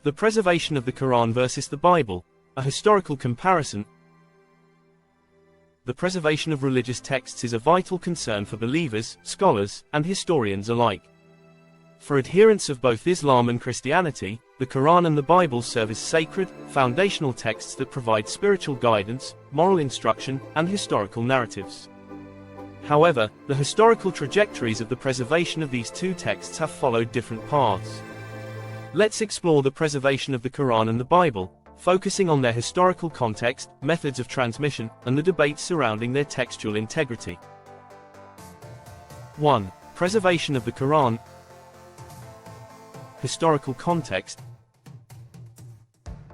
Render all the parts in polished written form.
The preservation of the Quran versus the Bible, a historical comparison. The preservation of religious texts is a vital concern for believers, scholars, and historians alike. For adherents of both Islam and Christianity, the Quran and the Bible serve as sacred, foundational texts that provide spiritual guidance, moral instruction, and historical narratives. However, the historical trajectories of the preservation of these two texts have followed different paths. Let's explore the preservation of the Quran and the Bible, focusing on their historical context, methods of transmission, and the debates surrounding their textual integrity. 1. Preservation of the Quran. Historical context.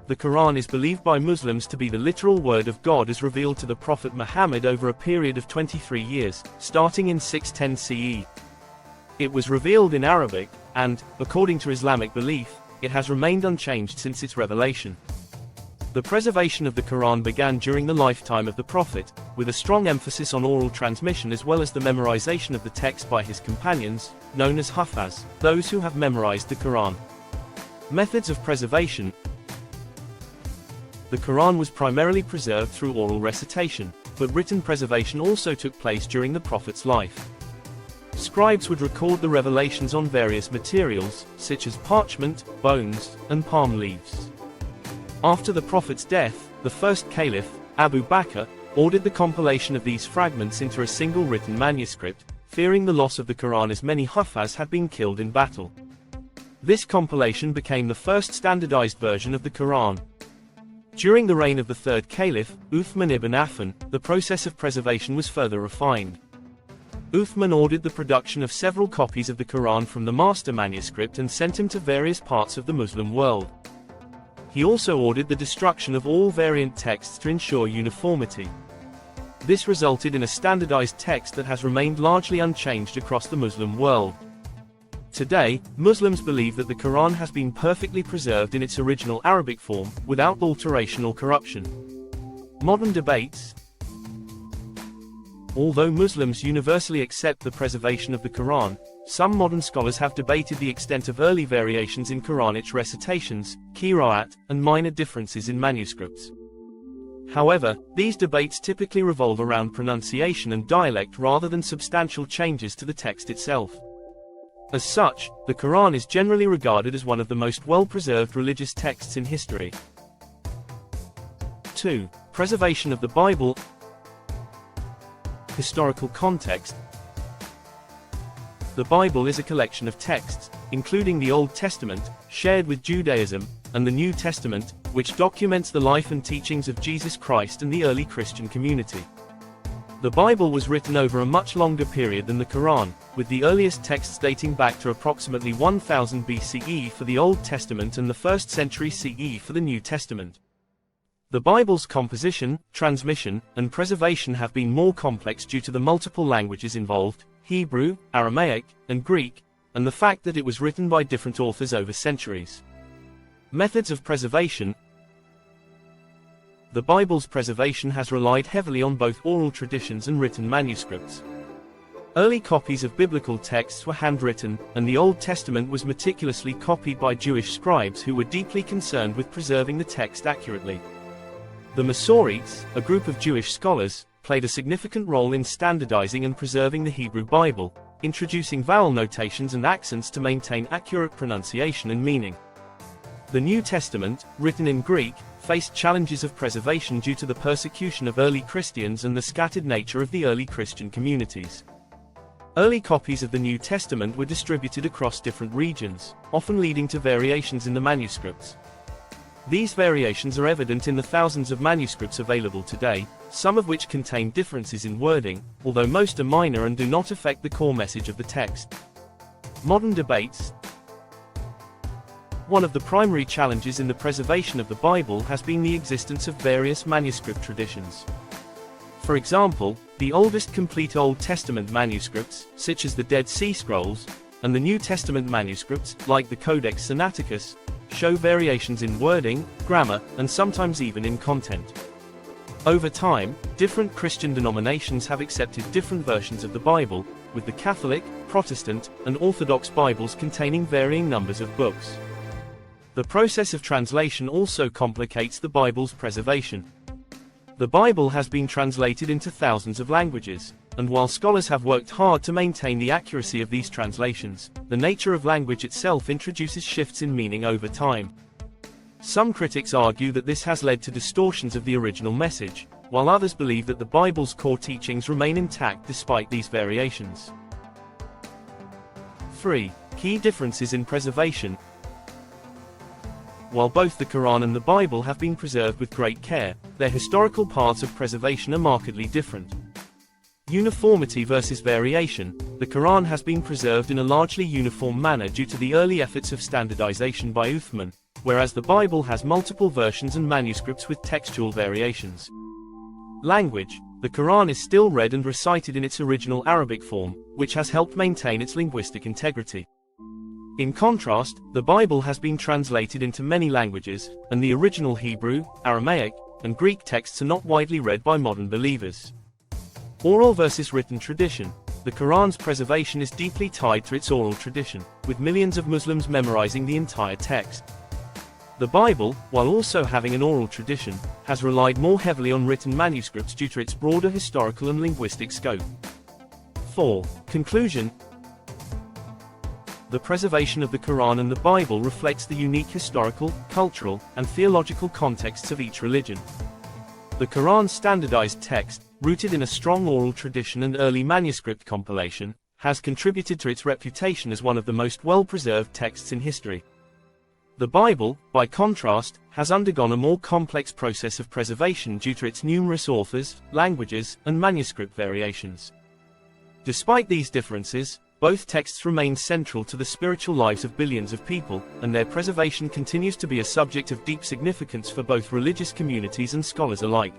The Quran is believed by Muslims to be the literal word of God as revealed to the Prophet Muhammad over a period of 23 years, starting in 610 CE. It was revealed in Arabic, and, according to Islamic belief, it has remained unchanged since its revelation. The preservation of the Quran began during the lifetime of the Prophet, with a strong emphasis on oral transmission as well as the memorization of the text by his companions, known as Hufaz, those who have memorized the Quran. Methods of preservation. The Quran was primarily preserved through oral recitation, but written preservation also took place during the Prophet's life. Scribes would record the revelations on various materials, such as parchment, bones, and palm leaves. After the Prophet's death, the first Caliph, Abu Bakr, ordered the compilation of these fragments into a single written manuscript, fearing the loss of the Quran as many Hufaz had been killed in battle. This compilation became the first standardized version of the Quran. During the reign of the third Caliph, Uthman ibn Affan, the process of preservation was further refined. Uthman ordered the production of several copies of the Quran from the master manuscript and sent them to various parts of the Muslim world. He also ordered the destruction of all variant texts to ensure uniformity. This resulted in a standardized text that has remained largely unchanged across the Muslim world. Today, Muslims believe that the Quran has been perfectly preserved in its original Arabic form, without alteration or corruption. Modern debates. Although Muslims universally accept the preservation of the Quran, some modern scholars have debated the extent of early variations in Quranic recitations, qira'at, and minor differences in manuscripts. However, these debates typically revolve around pronunciation and dialect rather than substantial changes to the text itself. As such, the Quran is generally regarded as one of the most well-preserved religious texts in history. 2. Preservation of the Bible. Historical context. The Bible is a collection of texts, including the Old Testament, shared with Judaism, and the New Testament, which documents the life and teachings of Jesus Christ and the early Christian community. The Bible was written over a much longer period than the Quran, with the earliest texts dating back to approximately 1000 BCE for the Old Testament and the 1st century CE for the New Testament. The Bible's composition, transmission, and preservation have been more complex due to the multiple languages involved, Hebrew, Aramaic, and Greek, and the fact that it was written by different authors over centuries. Methods of preservation. The Bible's preservation has relied heavily on both oral traditions and written manuscripts. Early copies of biblical texts were handwritten, and the Old Testament was meticulously copied by Jewish scribes who were deeply concerned with preserving the text accurately. The Masoretes, a group of Jewish scholars, played a significant role in standardizing and preserving the Hebrew Bible, introducing vowel notations and accents to maintain accurate pronunciation and meaning. The New Testament, written in Greek, faced challenges of preservation due to the persecution of early Christians and the scattered nature of the early Christian communities. Early copies of the New Testament were distributed across different regions, often leading to variations in the manuscripts. These variations are evident in the thousands of manuscripts available today, some of which contain differences in wording, although most are minor and do not affect the core message of the text. Modern debates. One of the primary challenges in the preservation of the Bible has been the existence of various manuscript traditions. For example, the oldest complete Old Testament manuscripts, such as the Dead Sea Scrolls, and the New Testament manuscripts, like the Codex Sinaiticus, show variations in wording, grammar, and sometimes even in content. Over time, different Christian denominations have accepted different versions of the Bible, with the Catholic, Protestant, and Orthodox Bibles containing varying numbers of books. The process of translation also complicates the Bible's preservation. The Bible has been translated into thousands of languages, and while scholars have worked hard to maintain the accuracy of these translations, the nature of language itself introduces shifts in meaning over time. Some critics argue that this has led to distortions of the original message, while others believe that the Bible's core teachings remain intact despite these variations. 3. Key differences in preservation. While both the Quran and the Bible have been preserved with great care, their historical paths of preservation are markedly different. Uniformity versus variation. The Quran has been preserved in a largely uniform manner due to the early efforts of standardization by Uthman, whereas the Bible has multiple versions and manuscripts with textual variations. Language. The Quran is still read and recited in its original Arabic form, which has helped maintain its linguistic integrity. In contrast, the Bible has been translated into many languages, and the original Hebrew, Aramaic, and Greek texts are not widely read by modern believers. Oral versus written tradition. The Quran's preservation is deeply tied to its oral tradition, with millions of Muslims memorizing the entire text. The Bible, while also having an oral tradition, has relied more heavily on written manuscripts due to its broader historical and linguistic scope. 4. Conclusion. The preservation of the Quran and the Bible reflects the unique historical, cultural, and theological contexts of each religion. The Quran's standardized text, rooted in a strong oral tradition and early manuscript compilation, has contributed to its reputation as one of the most well-preserved texts in history. The Bible, by contrast, has undergone a more complex process of preservation due to its numerous authors, languages, and manuscript variations. Despite these differences, both texts remain central to the spiritual lives of billions of people, and their preservation continues to be a subject of deep significance for both religious communities and scholars alike.